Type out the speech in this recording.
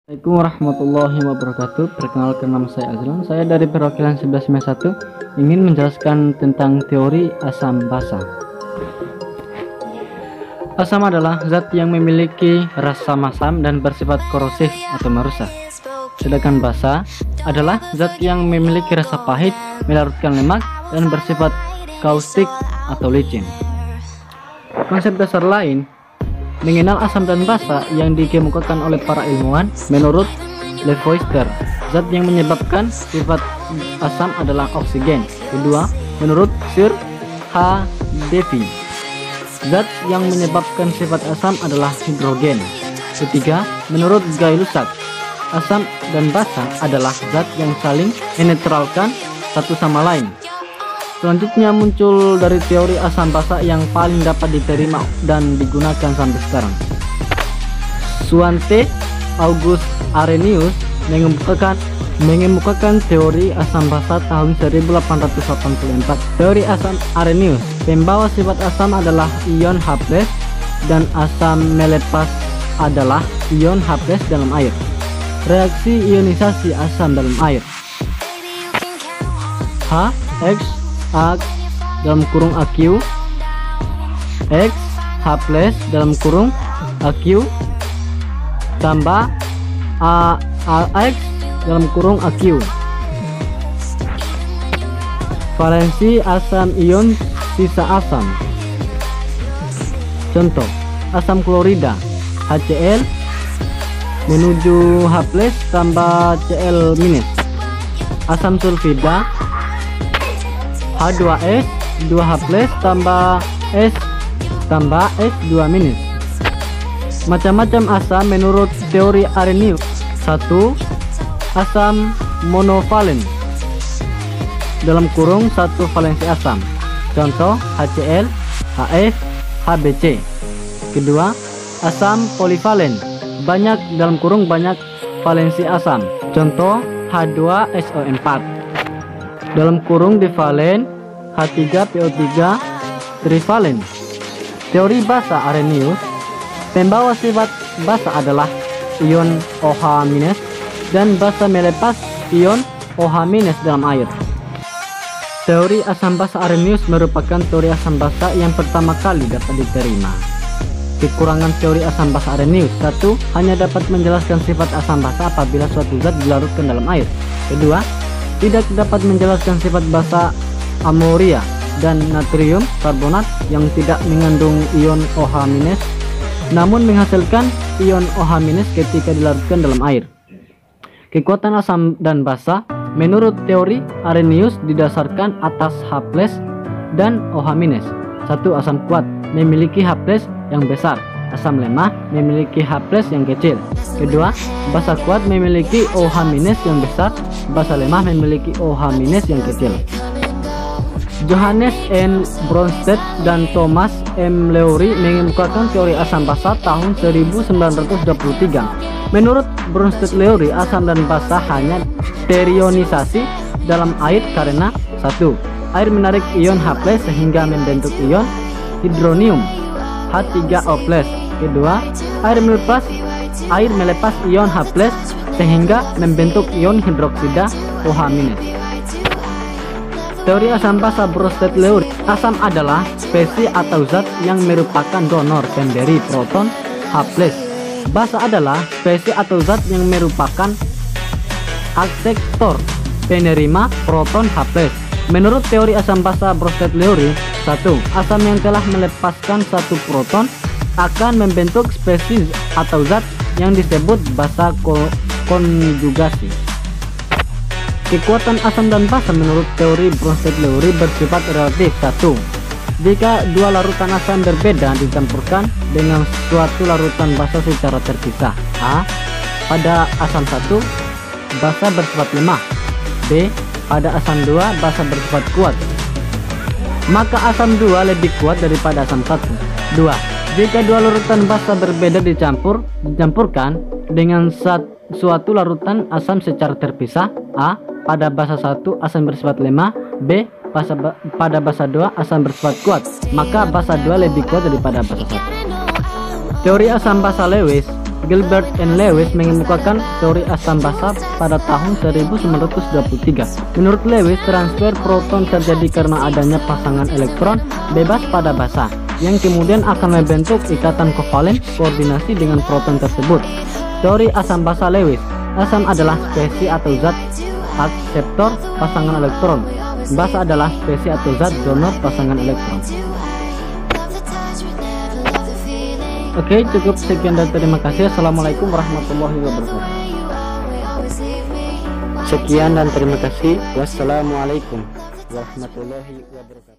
Assalamualaikum warahmatullahi wabarakatuh. Perkenalkan, nama saya Azlan. Saya dari perwakilan 11 1 ingin menjelaskan tentang teori asam basa. Asam adalah zat yang memiliki rasa masam dan bersifat korosif atau merusak. Sedangkan basa adalah zat yang memiliki rasa pahit, melarutkan lemak, dan bersifat kaustik atau licin. Konsep dasar lain mengenal asam dan basa yang dikemukakan oleh para ilmuwan menurut Lavoisier, zat yang menyebabkan sifat asam adalah oksigen. Kedua, menurut Sir H. Davy, zat yang menyebabkan sifat asam adalah hidrogen. Ketiga, menurut Gay-Lussac, asam dan basa adalah zat yang saling menetralkan satu sama lain. Selanjutnya muncul dari teori asam basa yang paling dapat diterima dan digunakan sampai sekarang. Svante August Arrhenius mengemukakan teori asam basa tahun 1884. Teori asam Arrhenius, pembawa sifat asam adalah ion H+ dan asam melepas adalah ion H+ dalam air. Reaksi ionisasi asam dalam air: H, X, A dalam kurung AQ, X, H+ dalam kurung AQ tambah AX dalam kurung AQ. Valensi asam ion sisa asam. Contoh, asam klorida HCl menuju H+ tambah Cl-. Asam sulfida H2S 2H+ tambah S tambah S2-. Macam-macam asam menurut teori Arrhenius. 1. Asam monovalen dalam kurung satu valensi asam. Contoh, HCl, HF, HBC. Kedua, asam polivalen, banyak dalam kurung banyak valensi asam. Contoh, H2SO4 dalam kurung divalen, H3PO3 trivalen. Teori basa Arrhenius, pembawa sifat basa adalah ion OH- dan basa melepas ion OH- dalam air. Teori asam basa Arrhenius merupakan teori asam basa yang pertama kali dapat diterima. Kekurangan teori asam basa Arrhenius: 1. Hanya dapat menjelaskan sifat asam basa apabila suatu zat dilarutkan dalam air. Kedua, tidak dapat menjelaskan sifat basa amoria dan natrium karbonat yang tidak mengandung ion OH- namun menghasilkan ion OH- ketika dilarutkan dalam air. Kekuatan asam dan basa menurut teori Arrhenius didasarkan atas H+ dan OH-. 1. Asam kuat memiliki H+ yang besar, asam lemah memiliki H+ yang kecil. Kedua, basa kuat memiliki OH- yang besar, basa lemah memiliki OH- yang kecil. Johannes N. Bronsted dan Thomas M. Lowry mengemukakan teori asam basa tahun 1923. Menurut Bronsted Lowry, asam dan basa hanya terionisasi dalam air karena 1. Air menarik ion H+ sehingga membentuk ion hidronium H3O+. Kedua, air melepas ion H+ sehingga membentuk ion hidroksida OH-. Teori asam basa Bronsted Lowry, asam adalah spesies atau zat yang merupakan donor pemberi proton H+. Basa adalah spesies atau zat yang merupakan akseptor penerima proton H+. Menurut teori asam basa Bronsted Lowry, 1. Asam yang telah melepaskan satu proton akan membentuk spesies atau zat yang disebut basa konjugasi. Kekuatan asam dan basa menurut teori Bronsted Lowry bersifat relatif. 1. Jika dua larutan asam berbeda dicampurkan dengan suatu larutan basa secara terpisah, A. Pada asam 1 basa bersifat lemah, B. Pada asam 2 basa bersifat kuat, maka asam 2 lebih kuat daripada asam 1. 2. Jika dua larutan basa berbeda dicampurkan dengan suatu larutan asam secara terpisah, A. Pada basa 1 asam bersifat lemah, B. Pada basa 2 asam bersifat kuat, maka basa 2 lebih kuat daripada basa 1. Teori asam basa Lewis, Gilbert and Lewis mengemukakan teori asam basa pada tahun 1923. Menurut Lewis, transfer proton terjadi karena adanya pasangan elektron bebas pada basa, yang kemudian akan membentuk ikatan kovalen koordinasi dengan proton tersebut. Teori asam basa Lewis. Asam adalah spesies atau zat akseptor pasangan elektron. Basa adalah spesies atau zat donor pasangan elektron. Oke, cukup sekian dan terima kasih. Assalamualaikum warahmatullahi wabarakatuh. Sekian dan terima kasih. Wassalamualaikum warahmatullahi wabarakatuh.